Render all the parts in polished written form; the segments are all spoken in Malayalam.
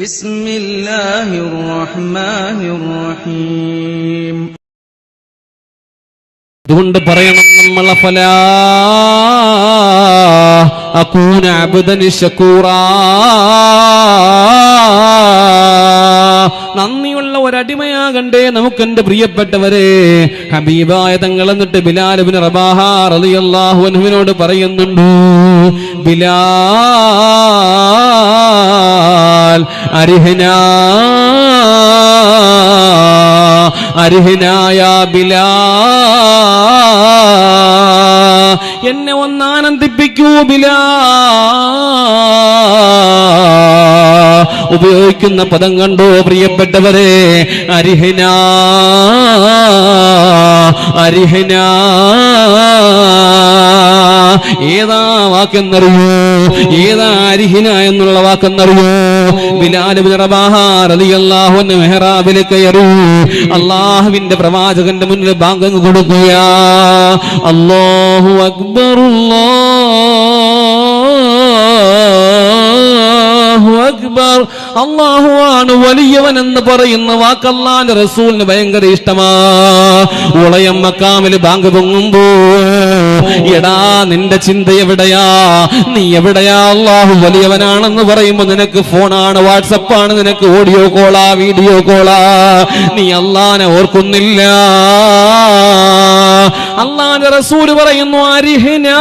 بسم الله الرحمن الرحيم. അതുകൊണ്ട് പറയണം നമ്മൾ ഫലാ അകൂന അബ്ദൻ ശകൂറാ, നന്ദിയുള്ള ഒരടിമയാകണ്ടേ നമുക്ക്. എന്റെ പ്രിയപ്പെട്ടവരെ, ഹബീബായ തങ്ങൾ എന്നിട്ട് ബിലാൽ ഇബ്നു റബാഹ റളിയല്ലാഹു അൻഹുവിനോട് പറയുന്നുണ്ട്, ബിലാൽ അരിഹനാ അരിഹനായ ബിലാൽ, എന്നെ ഒന്ന് ആനന്ദിപ്പിക്കൂ ബിലാൽ. ഉപയോഗിക്കുന്ന പദം കണ്ടോ പ്രിയപ്പെട്ടവരെ, അരിഹന അരിഹന. ഏതാ വാക്കെന്നറിയോ? ഏതാ അരിഹന എന്നുള്ള വാക്കെന്നറിയോ? ബിലാൽ ഇബ്നു റബാഹ റളിയല്ലാഹു അൻഹു മെഹ്റാബിൽ കയറി അല്ലാഹുവിന്റെ പ്രവാചകന്റെ മുന്നിൽ ബാങ്ക് കൊടുക്കുക. അല്ലാഹു അക്ബർ അല്ലാഹു അക്ബർ. അല്ലാഹുവാണ് വലിയവൻ എന്ന് പറയുന്ന വാക്ക് അല്ലാഹുവിന്റെ റസൂലിന് ഭയങ്കര ഇഷ്ടമാ. ഉളയം മക്കാമിൽ ബാങ്ക് പൊങ്ങുമ്പോ, എടാ നിന്റെ ചിന്ത എവിടെയാ? നീ എവിടെയാ? അല്ലാഹു വലിയവനാണെന്ന് പറയുമ്പോ നിനക്ക് ഫോണാണ്, വാട്സപ്പാണ്, നിനക്ക് ഓഡിയോ കോളാ, വീഡിയോ കോളാ. നീ അല്ലാഹുവിനെ ഓർക്കുന്നില്ല. അല്ലാഹുവിന്റെ റസൂല് പറയുന്നു, അരിഹനാ,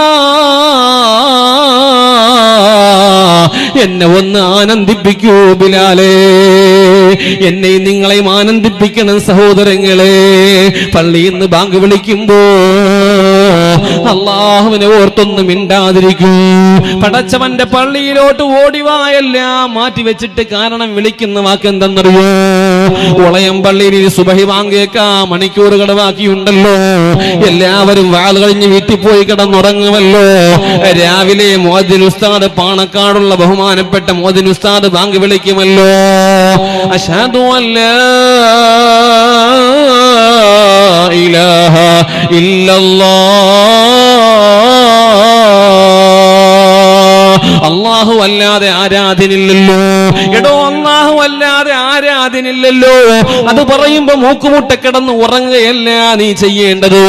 എന്നെ ഒന്ന് ആനന്ദിപ്പിക്കൂ ബിലാലേ. എന്നെ നിങ്ങളെയും ആനന്ദിപ്പിക്കണം സഹോദരങ്ങളെ. പള്ളിയിൽ നിന്ന് ബാങ്ക് വിളിക്കുമ്പോ അല്ലാഹുവിനെ ഓർത്തൊന്നും മിണ്ടാതിരിക്കൂ. പടച്ചവന്റെ പള്ളിയിലോട്ട് ഓടിവായെല്ലാം മാറ്റി വെച്ചിട്ട് കാരണം വിളിക്കുന്ന വാക്ക് എന്തെന്നറിയോ? ഉളയം പള്ളിയിൽ സുബഹി ബാങ്ക് കേൾക്കാൻ മണിക്കൂറുകൾ ബാക്കിയുണ്ടല്ലോ. എല്ലാവരും വാൾ കഴിഞ്ഞ് വീട്ടിൽ പോയി കിടന്നുറങ്ങുമല്ലോ. രാവിലെ മുഅദ്ദിൻ ഉസ്താദ്, പാണക്കാടുള്ള ബഹുമാനപ്പെട്ട മുഅദ്ദിൻ ഉസ്താദ് ബാങ്ക് വിളിക്കുമല്ലോ. അശ്ഹദു അല്ലാ ഇലാഹ ഇല്ലല്ലാഹ്, അല്ലാഹു അല്ലാതെ ആരാധനില്ലല്ലോ. എടോ, അല്ലാഹു അല്ലാതെ ആരാധനില്ലല്ലോ. അത് പറയുമ്പോ മൂക്കുമുട്ട കിടന്ന് ഉറങ്ങുകയല്ല നീ ചെയ്യേണ്ടത്.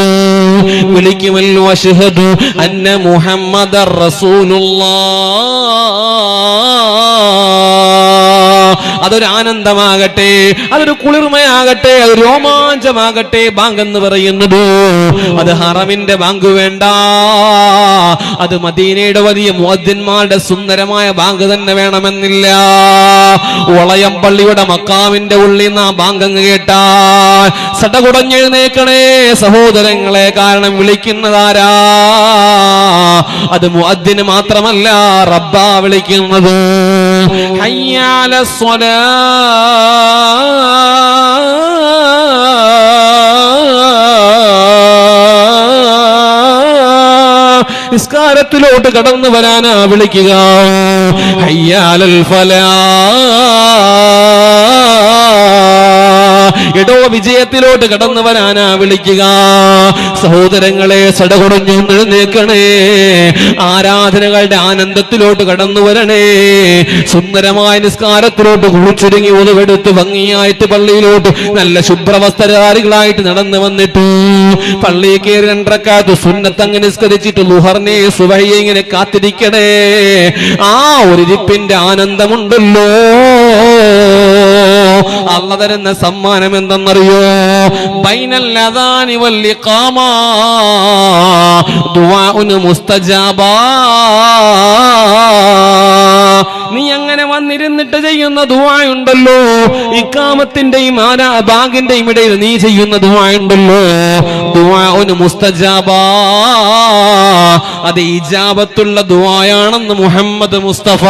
വിളിക്കുമല്ലോ, അശ്ഹദു അന്ന മുഹമ്മദർ റസൂലുള്ളാഹ്. അതൊരു ആനന്ദമാകട്ടെ, അതൊരു കുളിർമയാകട്ടെ, അത് രോമാഞ്ചമാകട്ടെ. ബാങ്ക് എന്ന് പറയുന്നത് അത് ഹറമിന്റെ ബാങ്ക് വേണ്ട, അത് മദീനയുടെ വലിയ മുഅദ്ദിൻമാരുടെ സുന്ദരമായ ബാങ്ക് തന്നെ വേണമെന്നില്ല. ഉളയം പള്ളിയുടെ മക്കാമിന്റെ ഉള്ളിൽ നിന്ന് ആ ബാങ്ക് അങ്ങ് കേട്ടാൽ സടകുടഞ്ഞെഴുന്നേക്കണേ സഹോദരങ്ങളെ. കാരണം വിളിക്കുന്നതാരാ? അത് മുഅദ്ദിന് മാത്രമല്ല, റബ്ബാ വിളിക്കുന്നത്. ഹയ്യ അലസ് സ്വലാ, നിസ്കാരത്തിലോട്ട് കടന്നു വരാനാ വിളിക്കുക. ഹയ്യ അലൽ ഫലാഹ്, എടോ വിജയത്തിലോട്ട് കടന്നു വരാനാ വിളിക്കുക. സഹോദരങ്ങളെ, സടകുടഞ്ഞു എഴുന്നേൽക്കണേ. ആരാധനകളുടെ ആനന്ദത്തിലോട്ട് കടന്നു വരണേ. സുന്ദരമായ നിസ്കാരത്തിലോട്ട് കുളിച്ചൊരുങ്ങി ഒതുവെടുത്ത് ഭംഗിയായിട്ട് പള്ളിയിലോട്ട് നല്ല ശുഭ്രവസ്ത്രധാരികളായിട്ട് നടന്നു വന്നിട്ട് പള്ളിയിൽ കയറി 2 റക്അത്ത് സുന്നത്ത് അങ്ങ് നിസ്കരിച്ചിട്ട് ളുഹറിനെ സുബഹിയെ ഇങ്ങനെ കാത്തിരിക്കണേ. ആ ഒരു ഇരിപ്പിന്റെ ആനന്ദമുണ്ടല്ലോ. അല്ലാഹു തരുന്ന സമ്മാനം എന്തെന്നറിയോ? ബൈനൽ അദാനി വൽ ഇഖാമ ദുആഉൻ മുസ്തജാബാ. നീ അങ്ങനെ വന്നിരുന്നിട്ട് ചെയ്യുന്ന ദുആയുണ്ടല്ലോ, ഇഖാമത്തിന്റെയും ബാങ്കിന്റെയും ഇടയിൽ നീ ചെയ്യുന്ന ദുആയുണ്ടല്ലോ, ദുആഉൻ മുസ്തജാബാ, അത് ഇജാബത്തുള്ള ദുആയാണെന്ന് മുഹമ്മദ് മുസ്തഫ.